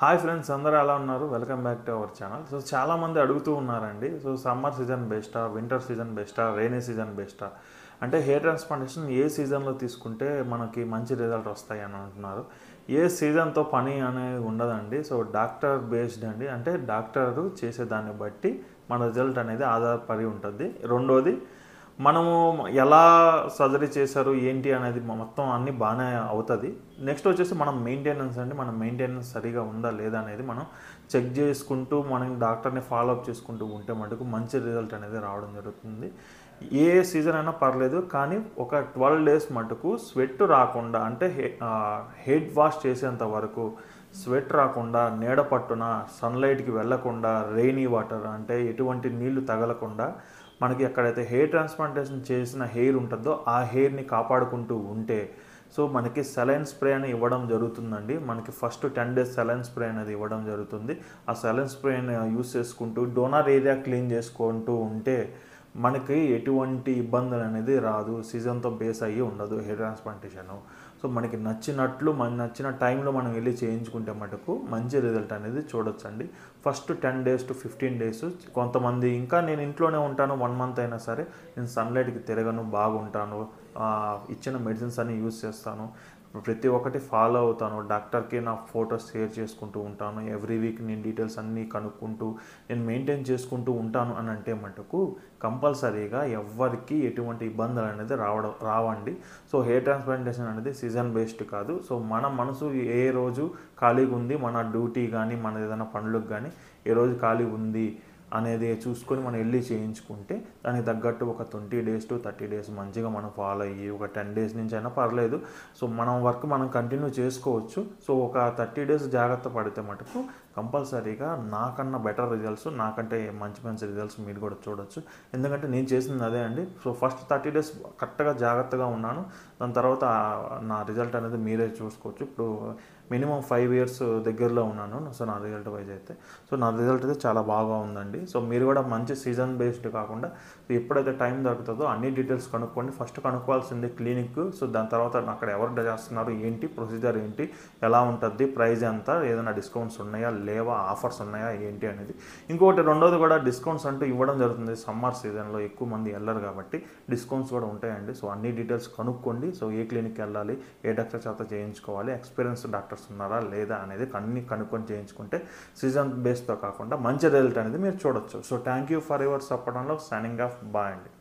Hi friends, అందరూ ఎలా ఉన్నారు? Welcome back to our channel. So చాలామంది అడుగుతూ ఉన్నారండి, సో సమ్మర్ సీజన్ బెస్టా, వింటర్ సీజన్ బెస్టా, రైనీ సీజన్ బెస్టా, అంటే హెయిర్ ట్రాన్స్ప్లాంటేషన్ ఏ సీజన్లో తీసుకుంటే మనకి మంచి రిజల్ట్ వస్తాయి అని అంటున్నారు. ఏ సీజన్తో పని అనేది ఉండదండి. సో డాక్టర్ బేస్డ్ అండి, అంటే డాక్టరు చేసేదాన్ని బట్టి మన రిజల్ట్ అనేది ఆధారపడి ఉంటుంది. రెండోది, మనము ఎలా సర్జరీ చేశారు ఏంటి అనేది మొత్తం అన్నీ బాగానే అవుతుంది. నెక్స్ట్ వచ్చేసి మనం మెయింటెనెన్స్ అండి, మన మెయింటెనెన్స్ సరిగా ఉందా లేదా అనేది మనం చెక్ చేసుకుంటూ మనం డాక్టర్ని ఫాలో అప్ చేసుకుంటూ ఉంటే మటుకు మంచి రిజల్ట్ అనేది రావడం జరుగుతుంది. ఏ సీజన్ అయినా పర్లేదు, కానీ ఒక 12 days మటుకు స్వెట్ రాకుండా, అంటే హెడ్ వాష్ చేసేంత వరకు స్వెట్ రాకుండా, నీడ పట్టున, సన్లైట్కి వెళ్ళకుండా, రెయినీ వాటర్ అంటే ఎటువంటి నీళ్లు తగలకుండా మనకి ఎక్కడైతే హెయిర్ ట్రాన్స్ప్లాంటేషన్ చేసిన హెయిర్ ఉంటుందో ఆ హెయిర్ని కాపాడుకుంటూ ఉంటే, సో మనకి సెలైన్ స్ప్రే అని ఇవ్వడం జరుగుతుందండి. మనకి ఫస్ట్ 10 days సెలైన్ స్ప్రే అనేది ఇవ్వడం జరుగుతుంది. ఆ సెలైన్ స్ప్రేని యూస్ చేసుకుంటూ డోనర్ ఏరియా క్లీన్ చేసుకుంటూ ఉంటే మనకి ఎటువంటి ఇబ్బందులు అనేది రాదు. సీజన్తో బేస్ అయ్యి ఉండదు హెయిర్ ట్రాన్స్ప్లాంటేషను. సో మనకి నచ్చినట్లు మన నచ్చిన టైంలో మనం వెళ్ళి చేయించుకుంటే మటుకు మంచి రిజల్ట్ అనేది చూడొచ్చండి. ఫస్ట్ 10 days to 15 days కొంతమంది ఇంకా నేను ఇంట్లోనే ఉంటాను 1 month అయినా సరే నేను సన్లైట్కి తిరగను, బాగుంటాను, ఇచ్చిన మెడిసిన్స్ అన్ని యూస్ చేస్తాను, ప్రతి ఒక్కటి ఫాలో అవుతాను, డాక్టర్కి నా ఫొటోస్ షేర్ చేసుకుంటూ ఉంటాను, ఎవ్రీ వీక్ నేను డీటెయిల్స్ అన్నీ కనుక్కుంటూ నేను మెయింటైన్ చేసుకుంటూ ఉంటాను అని అంటే మటుకు కంపల్సరీగా ఎవ్వరికి ఎటువంటి ఇబ్బందులు అనేది రావండి. సో హెయిర్ ట్రాన్స్ప్లాంటేషన్ అనేది సీజన్ బేస్డ్ కాదు. సో మన మనసు ఏ రోజు ఖాళీగా ఉంది, మన డ్యూటీ కానీ మన ఏదైనా పనులకు కానీ ఏ రోజు ఖాళీ ఉంది అనేది చూసుకొని మనం వెళ్ళి చేయించుకుంటే దానికి తగ్గట్టు ఒక 20 days to 30 days మంచిగా మనం ఫాలో అయ్యి ఒక 10 days నుంచి అయినా పర్లేదు, సో మనం వర్క్ మనం కంటిన్యూ చేసుకోవచ్చు. సో ఒక 30 days జాగ్రత్త పడితే మటుకు కంపల్సరీగా నాకన్నా బెటర్ రిజల్ట్స్, నాకంటే మంచి మంచి రిజల్ట్స్ మీరు కూడా చూడొచ్చు. ఎందుకంటే నేను చేసింది అదే అండి. సో ఫస్ట్ 30 days కరెక్ట్గా జాగ్రత్తగా ఉన్నాను, దాని తర్వాత నా రిజల్ట్ అనేది మీరే చూసుకోవచ్చు. ఇప్పుడు మినిమం 5 years దగ్గరలో ఉన్నాను. సో నా రిజల్ట్ వైజ్ అయితే, సో నా రిజల్ట్ అయితే చాలా బాగా ఉందండి. సో మీరు కూడా మంచి సీజన్ బేస్డ్ కాకుండా ఎప్పుడైతే టైం దొరుకుతుందో అన్ని డీటెయిల్స్ కనుక్కోండి. First కనుక్కోవాల్సింది clinic. సో దాని తర్వాత అక్కడ ఎవరు చేస్తున్నారు, ఏంటి ప్రొసీజర్, ఏంటి ఎలా ఉంటుంది, ప్రైస్ ఎంత, ఏదైనా డిస్కౌంట్స్ ఉన్నాయా లేవా, ఆఫర్స్ ఉన్నాయా ఏంటి అనేది. ఇంకొకటి రెండోది కూడా డిస్కౌంట్స్ అంటూ ఇవ్వడం జరుగుతుంది. సమ్మర్ సీజన్లో ఎక్కువ మంది వెళ్ళరు కాబట్టి డిస్కౌంట్స్ కూడా ఉంటాయండి. సో అన్ని డీటెయిల్స్ కనుక్కోండి. సో ఏ క్లినిక్కి వెళ్ళాలి, ఏ డాక్టర్ చేత చేయించుకోవాలి, ఎక్స్పీరియన్స్ డాక్టర్స్ ఉన్నారా లేదా అనేది అన్ని కనుక్కొని చేయించుకుంటే సీజన్ బేస్తో కాకుండా మంచి రిజల్ట్ అనేది మీరు చూడొచ్చు. So thank you for your support. Signing off, bye అండి.